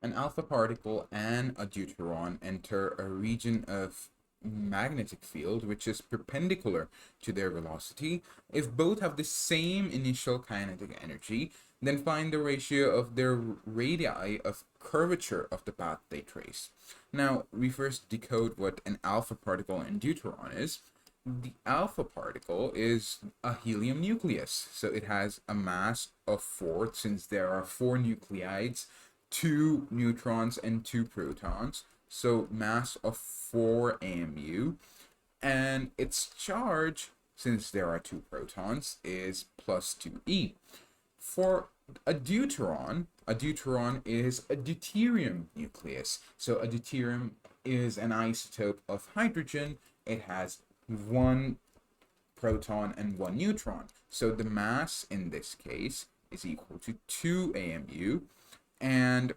an alpha particle and a deuteron enter a region of magnetic field which is perpendicular to their velocity, if both have the same initial kinetic energy, then find the ratio of their radii of curvature of the path they trace. Now, we first decode what an alpha particle and deuteron is. The alpha particle is a helium nucleus, so it has a mass of 4, since there are 4 nuclides, 2 neutrons and 2 protons, so mass of 4 AMU, and its charge, since there are 2 protons, is plus 2e. For a deuteron is a deuterium nucleus. So a deuterium is an isotope of hydrogen. It has 1 proton and 1 neutron. So the mass in this case is equal to 2 AMU, and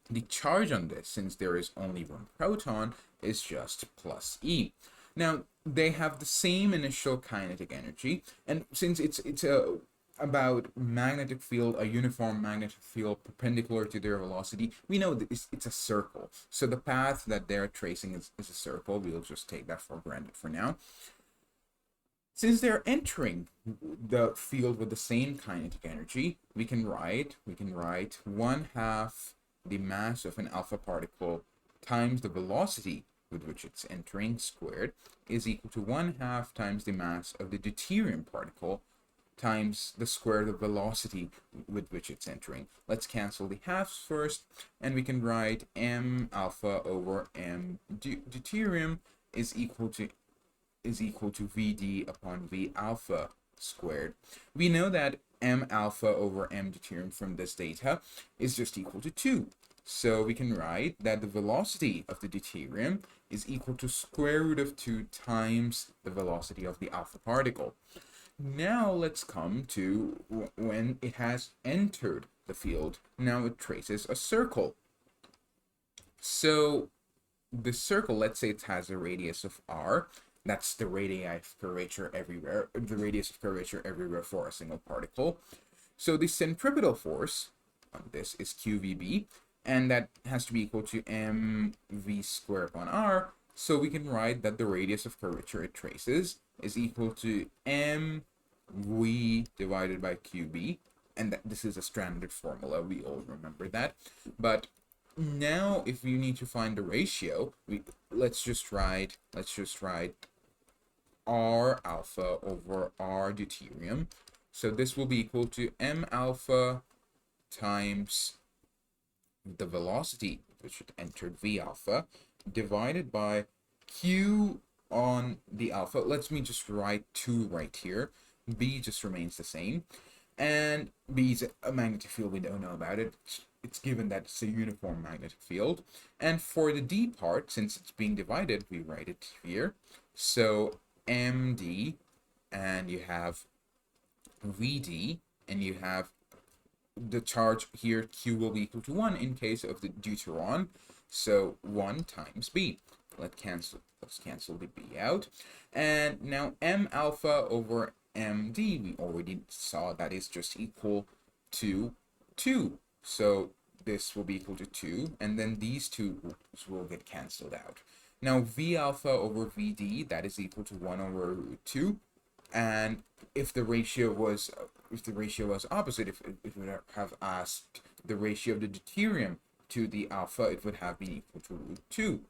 the charge on this, since there is only 1 proton, is just plus E. Now, they have the same initial kinetic energy, and since it's about magnetic field, a uniform magnetic field perpendicular to their velocity, we know that it's a circle. So the path that they're tracing is a circle. We'll just take that for granted for now. Since they're entering the field with the same kinetic energy, we can write 1/2 the mass of an alpha particle times the velocity with which it's entering squared is equal to 1/2 times the mass of the deuterium particle times the square of the velocity with which it's entering. Let's cancel the halves first, and we can write m alpha over m deuterium is equal to Vd upon V alpha squared. We know that m alpha over m deuterium from this data is just equal to 2. So we can write that the velocity of the deuterium is equal to square root of 2 times the velocity of the alpha particle. Now let's come to when it has entered the field. Now it traces a circle. So the circle, let's say it has a radius of r. That's the radii of curvature everywhere, the radius of curvature everywhere for a single particle. So the centripetal force on this is QVB, and that has to be equal to mv squared upon r. So we can write that the radius of curvature it traces is equal to mv divided by qb, and that this is a standard formula. We all remember that. But now, if you need to find the ratio, let's just write r alpha over r deuterium. So this will be equal to m alpha times the velocity which it entered v alpha divided by q on the alpha. Let me just write 2 right here. B just remains the same, and B is a magnetic field. We don't know about it. It's given that it's a uniform magnetic field. And for the D part, since it's being divided, we write it here. So MD, and you have VD, and you have the charge here, Q will be equal to 1 in case of the deuteron. So 1 times B. Let's cancel the B out. And now M alpha over MD, we already saw that is just equal to 2. So this will be equal to 2, and then these two will get cancelled out. Now V alpha over VD, that is equal to 1 over root 2. And if the ratio was opposite, if it would have asked the ratio of the deuterium to the alpha, it would have been equal to root 2.